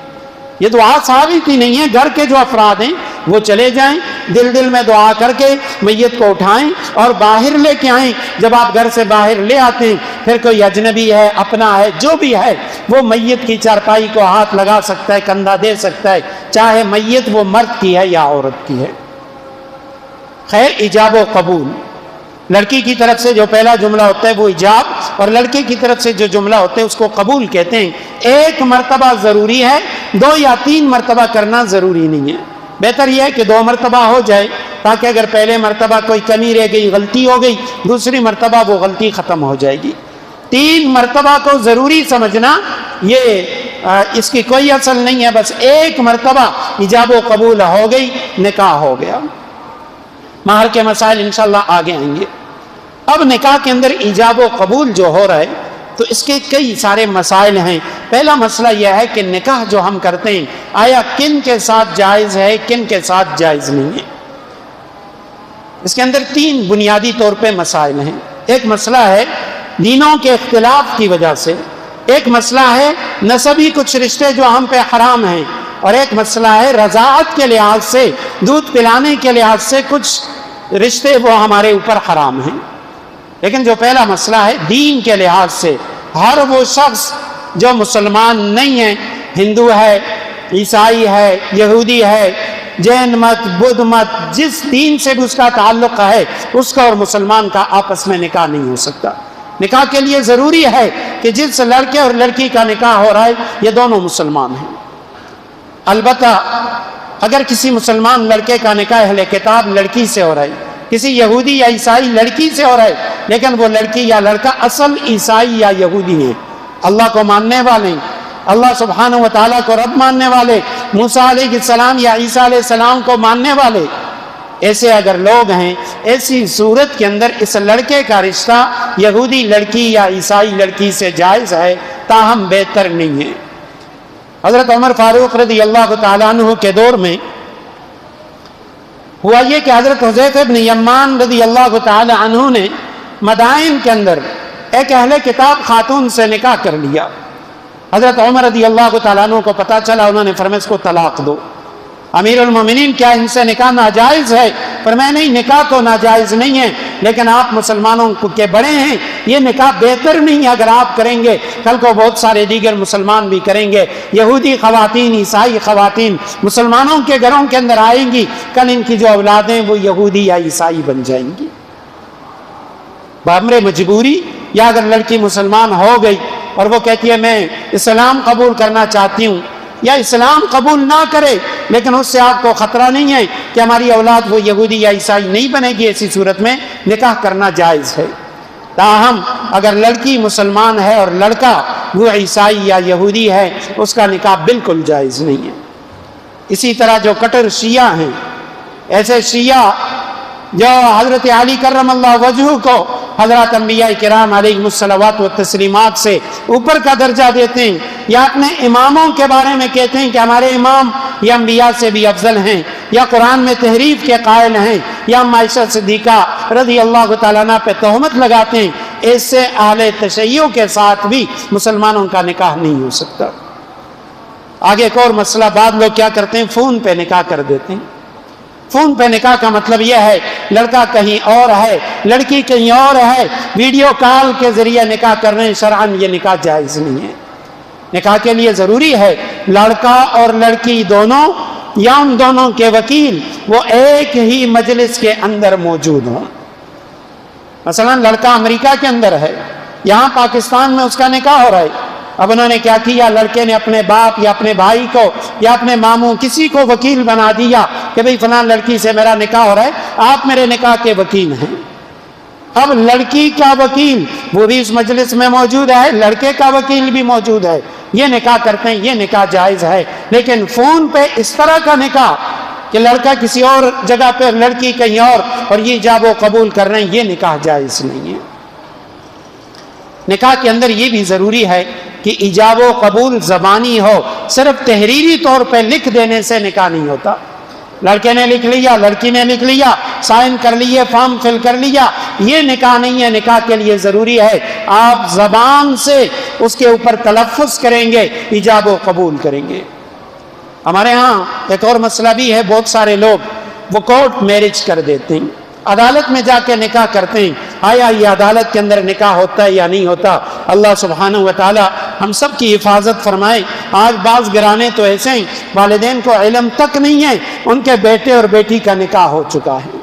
یہ دعا ثابت ہی نہیں ہے۔ گھر کے جو افراد ہیں وہ چلے جائیں، دل میں دعا کر کے میت کو اٹھائیں اور باہر لے کے آئیں۔ جب آپ گھر سے باہر لے آتے ہیں پھر کوئی اجنبی ہے، اپنا ہے، جو بھی ہے، وہ میت کی چارپائی کو ہاتھ لگا سکتا ہے، کندھا دے سکتا ہے، چاہے میت وہ مرد کی ہے یا عورت کی ہے۔ خیر، ایجاب و قبول، لڑکی کی طرف سے جو پہلا جملہ ہوتا ہے وہ ایجاب، اور لڑکے کی طرف سے جو جملہ ہوتا ہے اس کو قبول کہتے ہیں۔ 1 مرتبہ ضروری ہے، 2 یا 3 مرتبہ کرنا ضروری نہیں ہے۔ بہتر یہ ہے کہ 2 مرتبہ ہو جائے تاکہ اگر پہلے مرتبہ کوئی کمی رہ گئی، غلطی ہو گئی، دوسری مرتبہ وہ غلطی ختم ہو جائے گی۔ 3 مرتبہ کو ضروری سمجھنا یہ اس کی کوئی اصل نہیں ہے، بس 1 مرتبہ ایجاب و قبول ہو گئی، نکاح ہو گیا۔ مہر کے مسائل انشاءاللہ آگے آئیں گے۔ اب نکاح کے اندر ایجاب و قبول جو ہو رہا ہے تو اس کے کئی سارے مسائل ہیں۔ پہلا مسئلہ یہ ہے کہ نکاح جو ہم کرتے ہیں آیا کن کے ساتھ جائز ہے، کن کے ساتھ جائز نہیں ہے۔ اس کے اندر 3 بنیادی طور پہ مسائل ہیں۔ ایک مسئلہ ہے دینوں کے اختلاف کی وجہ سے، ایک مسئلہ ہے نسبی کچھ رشتے جو ہم پہ حرام ہیں، اور ایک مسئلہ ہے رضاعت کے لحاظ سے، دودھ پلانے کے لحاظ سے کچھ رشتے وہ ہمارے اوپر حرام ہیں۔ لیکن جو پہلا مسئلہ ہے دین کے لحاظ سے، ہر وہ شخص جو مسلمان نہیں ہے، ہندو ہے، عیسائی ہے، یہودی ہے، جین مت، بدھ مت، جس دین سے بھی اس کا تعلق ہے، اس کا اور مسلمان کا آپس میں نکاح نہیں ہو سکتا۔ نکاح کے لیے ضروری ہے کہ جس لڑکے اور لڑکی کا نکاح ہو رہا ہے یہ دونوں مسلمان ہیں۔ البتہ اگر کسی مسلمان لڑکے کا نکاح اہل کتاب لڑکی سے ہو رہا ہے، کسی یہودی یا عیسائی لڑکی سے ہو رہا ہے، لیکن وہ لڑکی یا لڑکا اصل عیسائی یا یہودی ہیں، اللہ کو ماننے والے، اللہ سبحانہ و تعالیٰ کو رب ماننے والے، موسیٰ علیہ السلام یا عیسیٰ علیہ السلام کو ماننے والے، ایسے اگر لوگ ہیں، ایسی صورت کے اندر اس لڑکے کا رشتہ یہودی لڑکی یا عیسائی لڑکی سے جائز ہے، تاہم بہتر نہیں ہے۔ حضرت عمر فاروق رضی اللہ تعالیٰ عنہ کے دور میں ہوا یہ کہ حضرت حذیفہ بن یمان رضی اللہ تعالیٰ عنہ نے مدائن کے اندر ایک اہل کتاب خاتون سے نکاح کر لیا۔ حضرت عمر رضی اللہ تعالیٰ عنہ کو پتہ چلا، انہوں نے فرمایا اس کو طلاق دو۔ امیر المومنین کیا ان سے نکاح ناجائز ہے؟ فرمایا نہیں، نکاح تو ناجائز نہیں ہے، لیکن آپ مسلمانوں کے بڑے ہیں، یہ نکاح بہتر نہیں ہے اگر آپ کریں گے، کل کو بہت سارے دیگر مسلمان بھی کریں گے، یہودی خواتین، عیسائی خواتین مسلمانوں کے گھروں کے اندر آئیں گی، کل ان کی جو اولادیں وہ یہودی یا عیسائی بن جائیں گی۔ بامر مجبوری یا اگر لڑکی مسلمان ہو گئی اور وہ کہتی ہے میں اسلام قبول کرنا چاہتی ہوں، یا اسلام قبول نہ کرے لیکن اس سے آپ کو خطرہ نہیں ہے کہ ہماری اولاد وہ یہودی یا عیسائی نہیں بنے گی، ایسی صورت میں نکاح کرنا جائز ہے۔ تاہم اگر لڑکی مسلمان ہے اور لڑکا وہ عیسائی یا یہودی ہے، اس کا نکاح بالکل جائز نہیں ہے۔ اسی طرح جو کٹر شیعہ ہیں، ایسے شیعہ جو حضرت علی کرم اللہ وجہہ کو حضرات انبیاء کرام علیہ الصلوات والتسلیمات سے اوپر کا درجہ دیتے ہیں، یا اپنے اماموں کے بارے میں کہتے ہیں کہ ہمارے امام یہ انبیاء سے بھی افضل ہیں، یا قرآن میں تحریف کے قائل ہیں، یا عائشہ صدیقہ رضی اللہ تعالیٰ عنہ پہ تہمت لگاتے ہیں، ایسے اہل تشیع کے ساتھ بھی مسلمانوں کا نکاح نہیں ہو سکتا۔ آگے ایک اور مسئلہ، بعض لوگ کیا کرتے ہیں، فون پہ نکاح کر دیتے ہیں۔ فون پہ نکاح کا مطلب یہ ہے لڑکا کہیں اور ہے، لڑکی کہیں اور ہے، ویڈیو کال کے ذریعے نکاح کر رہے ہیں، شرعاً یہ نکاح جائز نہیں ہے۔ نکاح کے لیے ضروری ہے لڑکا اور لڑکی دونوں یا ان دونوں کے وکیل وہ ایک ہی مجلس کے اندر موجود ہوں۔ مثلا لڑکا امریکہ کے اندر ہے، یہاں پاکستان میں اس کا نکاح ہو رہا ہے، اب انہوں نے کیا کیا، لڑکے نے اپنے باپ یا اپنے بھائی کو یا اپنے ماموں کسی کو وکیل بنا دیا کہ بھئی فلاں لڑکی سے میرا نکاح ہو رہا ہے، آپ میرے نکاح کے وکیل ہیں۔ اب لڑکی کا وکیل وہ بھی اس مجلس میں موجود ہے، لڑکے کا وکیل بھی موجود ہے، یہ نکاح کرتے ہیں، یہ نکاح جائز ہے۔ لیکن فون پہ اس طرح کا نکاح کہ لڑکا کسی اور جگہ پہ لڑکی کہیں اور یہ ایجاب و قبول کر رہے ہیں، یہ نکاح جائز نہیں ہے۔ نکاح کے اندر یہ بھی ضروری ہے کہ ایجاب و قبول زبانی ہو، صرف تحریری طور پہ لکھ دینے سے نکاح نہیں ہوتا۔ لڑکے نے لکھ لیا، لڑکی نے لکھ لیا، سائن کر لیے، فارم فل کر لیا، یہ نکاح نہیں ہے۔ نکاح کے لیے ضروری ہے آپ زبان سے اس کے اوپر تلفظ کریں گے، ایجاب و قبول کریں گے۔ ہمارے ہاں ایک اور مسئلہ بھی ہے، بہت سارے لوگ وہ کورٹ میرج کر دیتے ہیں، عدالت میں جا کے نکاح کرتے ہیں۔ آیا یہ عدالت کے اندر نکاح ہوتا ہے یا نہیں ہوتا؟ اللہ سبحانہ و تعالی ہم سب کی حفاظت فرمائے۔ آج بعض گھرانے تو ایسے ہیں والدین کو علم تک نہیں ہے، ان کے بیٹے اور بیٹی کا نکاح ہو چکا ہے۔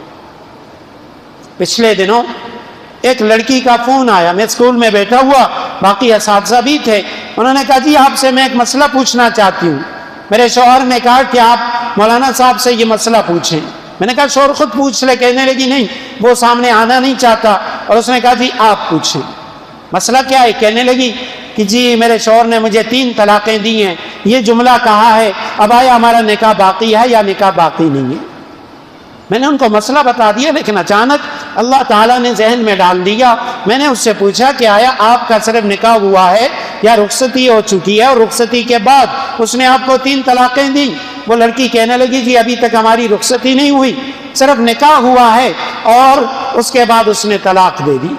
پچھلے دنوں ایک لڑکی کا فون آیا، میں اسکول میں بیٹھا ہوا، باقی اساتذہ بھی تھے، انہوں نے کہا جی آپ سے میں ایک مسئلہ پوچھنا چاہتی ہوں۔ میرے شوہر نے کہا کہ آپ مولانا صاحب سے یہ مسئلہ پوچھیں۔ میں نے کہا شوہر خود پوچھ لے، کہنے لگی نہیں وہ سامنے آنا نہیں چاہتا، اور اس نے کہا جی آپ پوچھیں مسئلہ کیا ہے۔ کہنے لگی کہ جی میرے شوہر نے مجھے 3 طلاقیں دی ہیں، یہ جملہ کہا ہے، اب آیا ہمارا نکاح باقی ہے یا نکاح باقی نہیں ہے۔ میں نے ان کو مسئلہ بتا دیا، لیکن اچانک اللہ تعالیٰ نے ذہن میں ڈال دیا۔ میں نے اس سے پوچھا کہ آیا آپ کا صرف نکاح ہوا ہے یا رخصتی ہو چکی ہے، اور رخصتی کے بعد اس نے آپ کو 3 طلاقیں دیں؟ وہ لڑکی کہنے لگی جی ابھی تک ہماری رخصتی نہیں ہوئی، صرف نکاح ہوا ہے اور اس کے بعد اس نے طلاق دے دی۔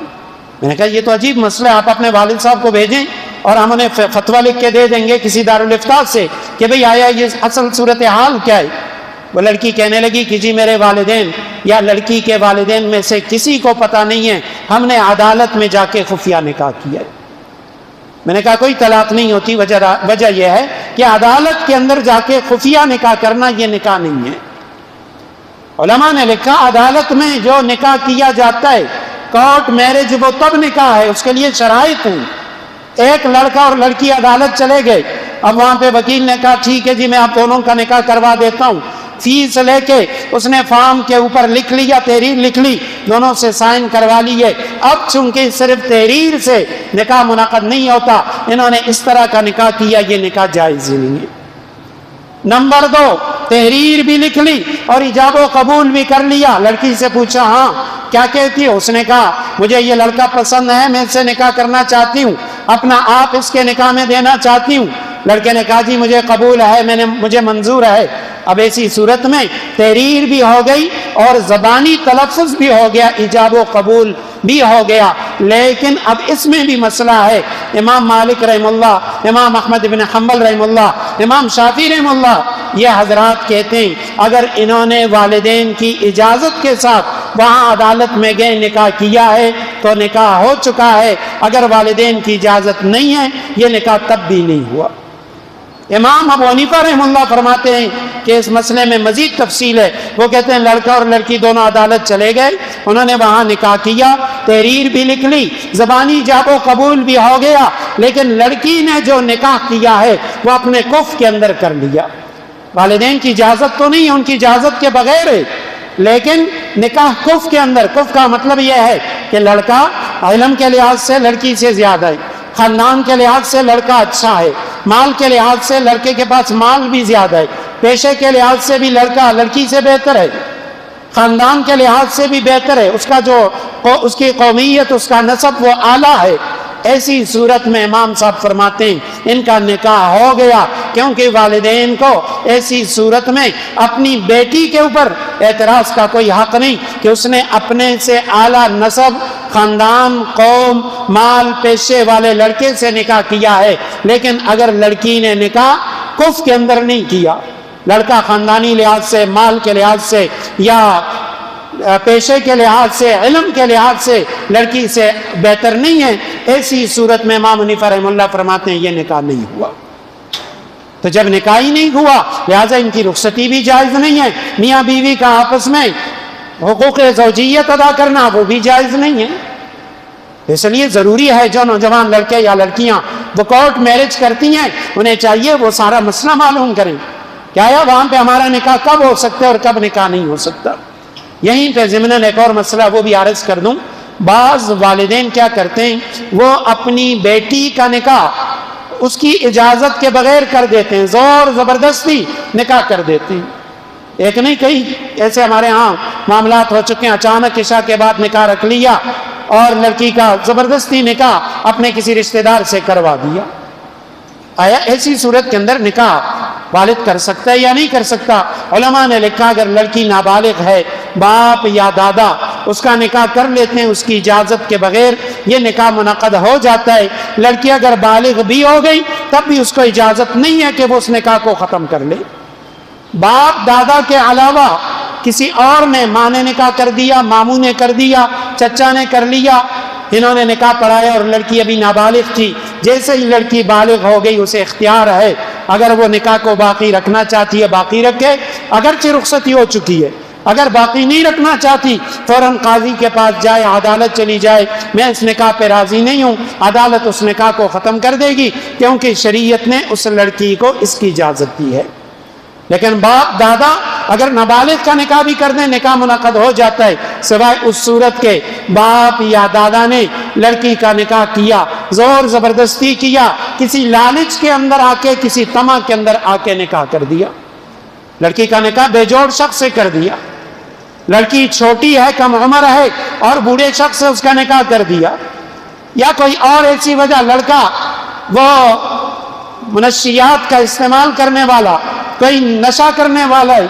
میں نے کہا یہ تو عجیب مسئلہ ہے، آپ اپنے والد صاحب کو بھیجیں اور ہم انہیں فتویٰ لکھ کے دے دیں گے کسی دارالافتاء سے کہ بھئی آیا یہ اصل صورتحال کیا ہے۔ وہ لڑکی کہنے لگی کہ جی میرے والدین یا لڑکی کے والدین میں سے کسی کو پتہ نہیں ہے، ہم نے عدالت میں جا کے خفیہ نکاح کیا ہے۔ میں نے کہا کوئی طلاق نہیں ہوتی، وجہ یہ ہے کہ عدالت کے اندر جا کے خفیہ نکاح کرنا یہ نکاح نہیں ہے۔ علماء نے لکھا عدالت میں جو نکاح کیا جاتا ہے کورٹ میرج وہ تب نکاح ہے، اس کے لیے شرائط ہیں۔ ایک لڑکا اور لڑکی عدالت چلے گئے، اب وہاں پہ وکیل نے کہا ٹھیک ہے جی میں آپ دونوں کا نکاح کروا دیتا ہوں، فیس لے کے اس نے فارم کے اوپر لکھ لیا، تحریر لکھ لی، دونوں سے سائن کروا لیے۔ اب چونکہ صرف تحریر سے نکاح منعقد نہیں ہوتا، انہوں نے اس طرح کا نکاح کیا، یہ نکاح جائز نہیں ہے۔ نمبر 2، تحریر بھی لکھ لی اور ایجاب و قبول بھی کر لیا، لڑکی سے پوچھا ہاں کیا کہتی ہو، اس نے کہا مجھے یہ لڑکا پسند ہے، میں اس سے نکاح کرنا چاہتی ہوں، اپنا آپ اس کے نکاح میں دینا چاہتی ہوں۔ لڑکے نے کہا جی مجھے قبول ہے، مجھے منظور ہے۔ اب ایسی صورت میں تحریر بھی ہو گئی اور زبانی تلفظ بھی ہو گیا، ایجاب و قبول بھی ہو گیا، لیکن اب اس میں بھی مسئلہ ہے۔ امام مالک رحم اللہ، امام احمد بن حنبل رحم اللہ، امام شافعی رحم اللہ، یہ حضرات کہتے ہیں اگر انہوں نے والدین کی اجازت کے ساتھ وہاں عدالت میں گئے نکاح کیا ہے تو نکاح ہو چکا ہے، اگر والدین کی اجازت نہیں ہے یہ نکاح تب بھی نہیں ہوا۔ امام ابو حنیفہ رحم اللہ فرماتے ہیں کہ اس مسئلے میں مزید تفصیل ہے، وہ کہتے ہیں لڑکا اور لڑکی دونوں عدالت چلے گئے، انہوں نے وہاں نکاح کیا، تحریر بھی لکھ لی، زبانی ایجاب و قبول بھی ہو گیا، لیکن لڑکی نے جو نکاح کیا ہے وہ اپنے کف کے اندر کر لیا، والدین کی اجازت تو نہیں، ان کی اجازت کے بغیر ہے، لیکن نکاح کف کے اندر۔ کف کا مطلب یہ ہے کہ لڑکا علم کے لحاظ سے لڑکی سے زیادہ ہے، خاندان کے لحاظ سے لڑکا اچھا ہے، مال کے لحاظ سے لڑکے کے پاس مال بھی زیادہ ہے، پیشے کے لحاظ سے بھی لڑکا لڑکی سے بہتر ہے، خاندان کے لحاظ سے بھی بہتر ہے، اس کی قومیت، اس کا نسب وہ اعلیٰ ہے۔ ایسی صورت میں امام صاحب فرماتے ہیں ان کا نکاح ہو گیا، کیونکہ والدین کو ایسی صورت میں اپنی بیٹی کے اوپر اعتراض کا کوئی حق نہیں کہ اس نے اپنے سے اعلیٰ نسب، خاندان، قوم، مال، پیشے والے لڑکے سے نکاح کیا ہے، لیکن اگر لڑکی نے نکاح کف کے اندر نہیں کیا، لڑکا خاندانی لحاظ سے، مال کے لحاظ سے یا پیشے کے لحاظ سے، علم کے لحاظ سے لڑکی سے بہتر نہیں ہے، ایسی صورت میں امام حنیفہ رحمہ اللہ فرماتے ہیں یہ نکاح نہیں ہوا۔ تو جب نکاح ہی نہیں ہوا لہٰذا ان کی رخصتی بھی جائز نہیں ہے، میاں بیوی کا آپس میں حقوق زوجیت ادا کرنا وہ بھی جائز نہیں ہے۔ اس لیے ضروری ہے جو نوجوان لڑکے یا لڑکیاں وہ کورٹ میرج کرتی ہیں انہیں چاہیے وہ سارا مسئلہ معلوم کریں کہ آیا وہاں پہ ہمارا نکاح کب ہو سکتا ہے اور کب نکاح نہیں ہو سکتا۔ یہیں پہ ضمناً ایک اور مسئلہ وہ بھی عرض کر دوں، بعض والدین کیا کرتے ہیں وہ اپنی بیٹی کا نکاح اس کی اجازت کے بغیر کر دیتے ہیں، زور زبردستی نکاح کر دیتے ہیں۔ ایک نہیں کئی ایسے ہمارے ہاں معاملات ہو چکے ہیں، اچانک عشاء کے بعد نکاح رکھ لیا اور لڑکی کا زبردستی نکاح اپنے کسی رشتہ دار سے کروا دیا۔ آیا ایسی صورت کے اندر نکاح والد کر سکتا ہے یا نہیں کر سکتا؟ علماء نے لکھا اگر لڑکی نابالغ ہے، باپ یا دادا اس کا نکاح کر لیتے ہیں اس کی اجازت کے بغیر، یہ نکاح منعقد ہو جاتا ہے۔ لڑکی اگر بالغ بھی ہو گئی تب بھی اس کو اجازت نہیں ہے کہ وہ اس نکاح کو ختم کر لے۔ باپ دادا کے علاوہ کسی اور نے، ماں نے نکاح کر دیا، ماموں نے کر دیا، چچا نے کر لیا، انہوں نے نکاح پڑھایا اور لڑکی ابھی نابالغ تھی، جیسے ہی لڑکی بالغ ہو گئی اسے اختیار ہے اگر وہ نکاح کو باقی رکھنا چاہتی ہے باقی رکھے، اگرچہ رخصتی ہو چکی ہے، اگر باقی نہیں رکھنا چاہتی فوراً قاضی کے پاس جائے، عدالت چلی جائے، میں اس نکاح پہ راضی نہیں ہوں، عدالت اس نکاح کو ختم کر دے گی کیونکہ شریعت نے اس لڑکی کو اس کی اجازت دی ہے۔ لیکن باپ دادا اگر نابالغ کا نکاح بھی کر دیں نکاح منعقد ہو جاتا ہے، سوائے اس صورت کے باپ یا دادا نے لڑکی کا نکاح کیا، زور زبردستی کیا، کسی لالچ کے اندر آ کے، کسی طمع کے اندر آ کے نکاح کر دیا، لڑکی کا نکاح بے جوڑ شخص سے کر دیا، لڑکی چھوٹی ہے، کم عمر ہے اور بوڑھے شخص سے اس کا نکاح کر دیا، یا کوئی اور ایسی وجہ، لڑکا وہ منشیات کا استعمال کرنے والا، کوئی نشہ کرنے والا ہے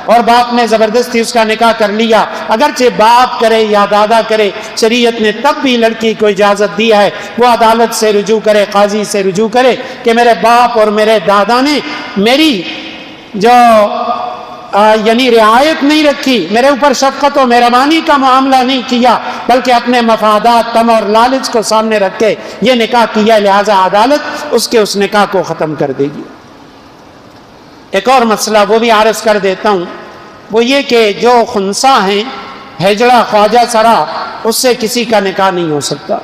اور باپ نے زبردستی اس کا نکاح کر لیا، اگرچہ باپ کرے یا دادا کرے شریعت نے تب بھی لڑکی کو اجازت دی ہے وہ عدالت سے رجوع کرے، قاضی سے رجوع کرے کہ میرے باپ اور میرے دادا نے میری جو یعنی رعایت نہیں رکھی، میرے اوپر شفقت و مہربانی کا معاملہ نہیں کیا، بلکہ اپنے مفادات، طمع اور لالچ کو سامنے رکھ کے یہ نکاح کیا، لہذا عدالت اس نکاح کو ختم کر دے گی۔ ایک اور مسئلہ وہ بھی عرض کر دیتا ہوں وہ یہ کہ جو خنثی ہیں، ہجڑا خواجہ سرا، اس سے کسی کا نکاح نہیں ہو سکتا،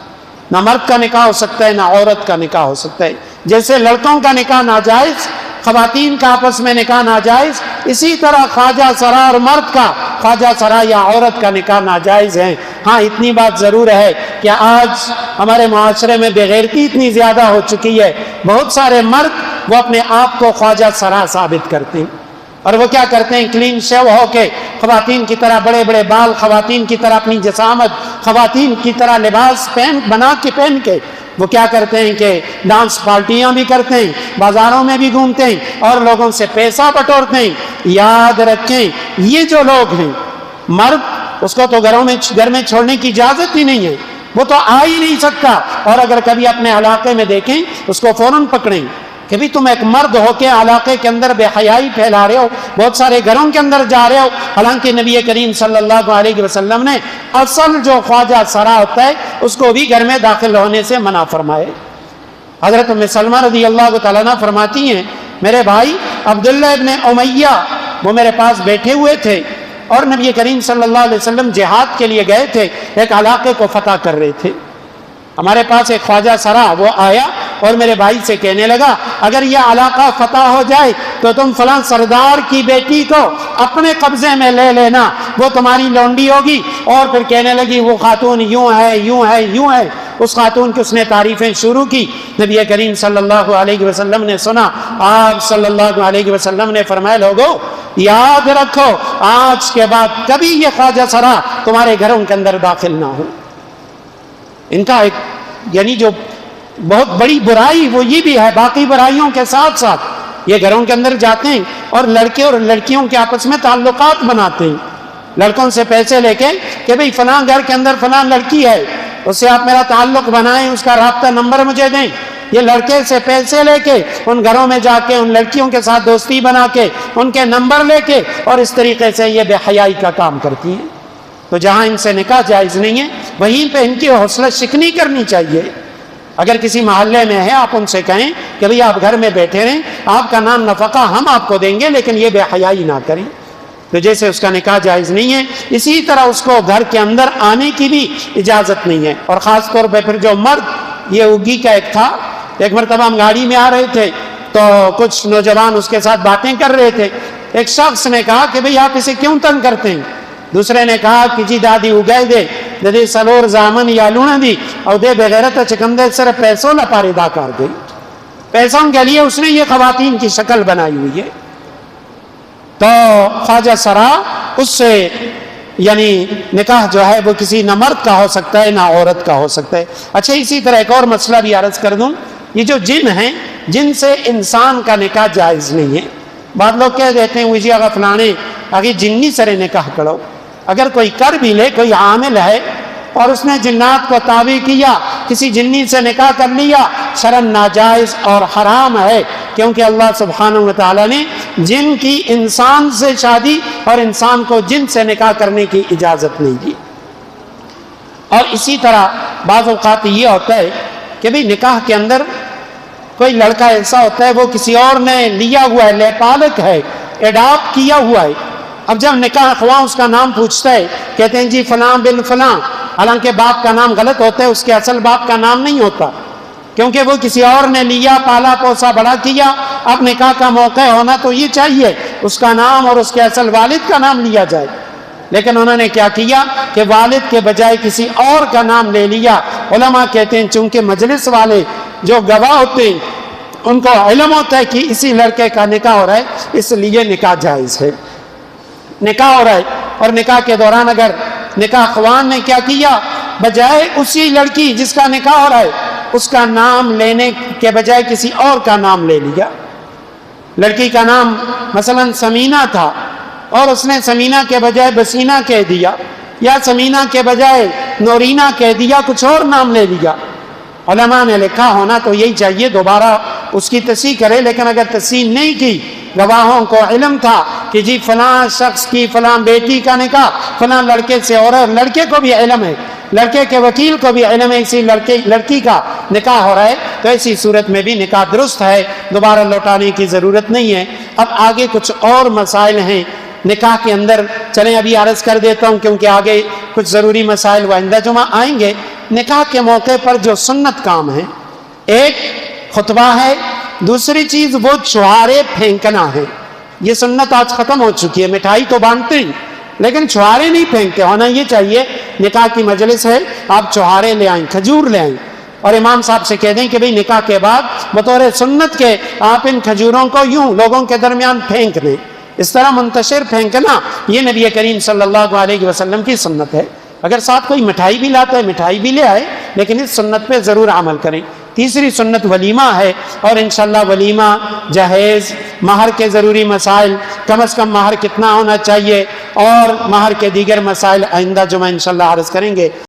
نہ مرد کا نکاح ہو سکتا ہے نہ عورت کا نکاح ہو سکتا ہے۔ جیسے لڑکوں کا نکاح ناجائز، خواتین کا آپس میں نکاح ناجائز، اسی طرح خواجہ سرا اور مرد کا، خواجہ سرا یا عورت کا نکاح ناجائز ہے۔ ہاں اتنی بات ضرور ہے کہ آج ہمارے معاشرے میں بے غیرتی اتنی زیادہ ہو چکی ہے، بہت سارے مرد وہ اپنے آپ کو خواجہ سرا ثابت کرتے ہیں، اور وہ کیا کرتے ہیں، کلین شیو ہو کے خواتین کی طرح بڑے بڑے بال، خواتین کی طرح اپنی جسامت، خواتین کی طرح لباس پہن کے وہ کیا کرتے ہیں کہ ڈانس پارٹیاں بھی کرتے ہیں، بازاروں میں بھی گھومتے ہیں اور لوگوں سے پیسہ بٹورتے ہیں۔ یاد رکھیں یہ جو لوگ ہیں، مرد اس کو تو گھر میں چھوڑنے کی اجازت ہی نہیں ہے، وہ تو آ ہی نہیں سکتا، اور اگر کبھی اپنے علاقے میں دیکھیں اس کو فوراً پکڑیں کہ بھی تم ایک مرد ہو کے علاقے کے اندر بے حیائی پھیلا رہے ہو، بہت سارے گھروں کے اندر جا رہے ہو، حالانکہ نبی کریم صلی اللہ علیہ وسلم نے اصل جو خواجہ سرا ہوتا ہے اس کو بھی گھر میں داخل ہونے سے منع فرمائے۔ حضرت ام سلمہ رضی اللہ تعالیٰ عنہ فرماتی ہیں میرے بھائی عبداللہ ابن امیہ وہ میرے پاس بیٹھے ہوئے تھے اور نبی کریم صلی اللہ علیہ وسلم جہاد کے لیے گئے تھے، ایک علاقے کو فتح کر رہے تھے۔ ہمارے پاس ایک خواجہ سرا وہ آیا اور میرے بھائی سے کہنے لگا اگر یہ علاقہ فتح ہو جائے تو تم فلاں سردار کی بیٹی کو اپنے قبضے میں لے لینا، وہ تمہاری لونڈی ہوگی۔ اور پھر کہنے لگی وہ خاتون یوں ہے یوں ہے یوں ہے، اس خاتون کی اس نے تعریفیں شروع کی۔ نبی کریم صلی اللہ علیہ وسلم نے سنا، آپ صلی اللہ علیہ وسلم نے فرمایا لوگو یاد رکھو آج کے بعد کبھی یہ خواجہ سرا تمہارے گھروں کے اندر داخل نہ ہو۔ ان کا ایک یعنی جو بہت بڑی برائی وہ یہ بھی ہے، باقی برائیوں کے ساتھ ساتھ یہ گھروں کے اندر جاتے ہیں اور لڑکے اور لڑکیوں کے آپس میں تعلقات بناتے ہیں، لڑکوں سے پیسے لے کے کہ بھئی فلاں گھر کے اندر فلاں لڑکی ہے، اس سے آپ میرا تعلق بنائیں، اس کا رابطہ نمبر مجھے دیں۔ یہ لڑکے سے پیسے لے کے ان گھروں میں جا کے ان لڑکیوں کے ساتھ دوستی بنا کے ان کے نمبر لے کے اور اس طریقے سے یہ بے حیائی کا کام کرتی ہیں۔ تو جہاں ان سے نکاح جائز نہیں ہے وہیں پہ ان کی حوصلہ شکنی کرنی چاہیے۔ اگر کسی محلے میں ہے آپ ان سے کہیں کہ بھئی آپ گھر میں بیٹھے رہیں، آپ کا نام نفقہ ہم آپ کو دیں گے لیکن یہ بے حیائی نہ کریں، تو جیسے اس کا نکاح جائز نہیں ہے اسی طرح اس کو گھر کے اندر آنے کی بھی اجازت نہیں ہے۔ اور خاص طور پہ پھر جو مرد، یہ اگی کا ایک تھا، ایک مرتبہ ہم گاڑی میں آ رہے تھے تو کچھ نوجوان اس کے ساتھ باتیں کر رہے تھے، ایک شخص نے کہا کہ بھئی آپ اسے کیوں تنگ کرتے ہیں؟ دوسرے نے کہا کہ جی دادی اگائے دے دے سلور زامن یا لونا دی اور دے بغیرت چکندے صرف پیسوں نہ پارے دا کر گئی، پیسوں کے لیے اس نے یہ خواتین کی شکل بنائی ہوئی ہے۔ تو خواجہ سرا اس سے یعنی نکاح جو ہے وہ کسی نہ مرد کا ہو سکتا ہے نہ عورت کا ہو سکتا ہے۔ اچھا اسی طرح ایک اور مسئلہ بھی عرض کر دوں، یہ جو جن ہیں جن سے انسان کا نکاح جائز نہیں ہے، بعض لوگ کہہ دیتے ہیں وہ جی اگر فلانے اگر جنی سرے نکاح کرو، اگر کوئی کر بھی لے، کوئی عامل ہے اور اس نے جنات کو تابع کیا، کسی جنی سے نکاح کر لیا، شرعاً ناجائز اور حرام ہے، کیونکہ اللہ سبحانہ وتعالیٰ نے جن کی انسان سے شادی اور انسان کو جن سے نکاح کرنے کی اجازت نہیں دی۔ اور اسی طرح بعض اوقات یہ ہوتا ہے کہ بھی نکاح کے اندر کوئی لڑکا ایسا ہوتا ہے وہ کسی اور نے لیا ہوا ہے، لے پالک ہے، ایڈاپٹ کیا ہوا ہے، اب جب نکاح خواہ اس کا نام پوچھتا ہے کہتے ہیں جی فلاں بن فلاں، حالانکہ باپ کا نام غلط ہوتا ہے، اس کے اصل باپ کا نام نہیں ہوتا، کیونکہ وہ کسی اور نے لیا، پالا پوسا بڑا کیا۔ اب نکاح کا موقع ہونا تو یہ چاہیے اس کا نام اور اس کے اصل والد کا نام لیا جائے، لیکن انہوں نے کیا کیا کہ والد کے بجائے کسی اور کا نام لے لیا۔ علماء کہتے ہیں چونکہ مجلس والے جو گواہ ہوتے ہیں ان کو علم ہوتا ہے کہ اسی لڑکے کا نکاح ہو رہا ہے، اس لیے نکاح جائز ہے۔ نکاح ہو رہا ہے اور نکاح کے دوران اگر نکاح خوان نے کیا کیا، بجائے اسی لڑکی جس کا نکاح ہو رہا ہے اس کا نام لینے کے بجائے کسی اور کا نام لے لیا۔ لڑکی کا نام مثلا سمینہ تھا اور اس نے سمینہ کے بجائے بسینہ کہہ دیا، یا سمینہ کے بجائے نورینہ کہہ دیا، کچھ اور نام لے لیا۔ علماء نے لکھا ہونا تو یہی چاہیے دوبارہ اس کی تصحیح کرے، لیکن اگر تصحیح نہیں کی، گواہوں کو علم تھا کہ جی فلاں شخص کی فلاں بیٹی کا نکاح فلاں لڑکے سے، اور لڑکے کو بھی علم ہے، لڑکے کے وکیل کو بھی علم ہے اسی لڑکی کا نکاح ہو رہا ہے، تو ایسی صورت میں بھی نکاح درست ہے، دوبارہ لوٹانے کی ضرورت نہیں ہے۔ اب آگے کچھ اور مسائل ہیں نکاح کے اندر چلیں ابھی عرض کر دیتا ہوں کیونکہ آگے کچھ ضروری مسائل و آئندہ جمعہ آئیں گے. نکاح کے موقع پر جو سنت کام ہے، ایک خطبہ ہے، دوسری چیز وہ چھہارے پھینکنا ہے. یہ سنت آج ختم ہو چکی ہے. مٹھائی تو بانٹتے ہیں لیکن چھہارے نہیں پھینکتے. ہونا یہ چاہیے نکاح کی مجلس ہے آپ چھہارے لے آئیں، کھجور لے آئیں، اور امام صاحب سے کہہ دیں کہ بھئی نکاح کے بعد بطور سنت کے آپ ان کھجوروں کو یوں لوگوں کے درمیان پھینک دیں. اس طرح منتشر پھینکنا یہ نبی کریم صلی اللہ علیہ وسلم کی سنت ہے. اگر ساتھ کوئی مٹھائی بھی لاتا ہے مٹھائی بھی لے آئے، لیکن اس سنت پہ ضرور عمل کریں. تیسری سنت ولیمہ ہے، اور انشاءاللہ ولیمہ، جہیز، مہر کے ضروری مسائل، کم از کم مہر کتنا ہونا چاہیے، اور مہر کے دیگر مسائل آئندہ جمعہ انشاءاللہ عرض کریں گے.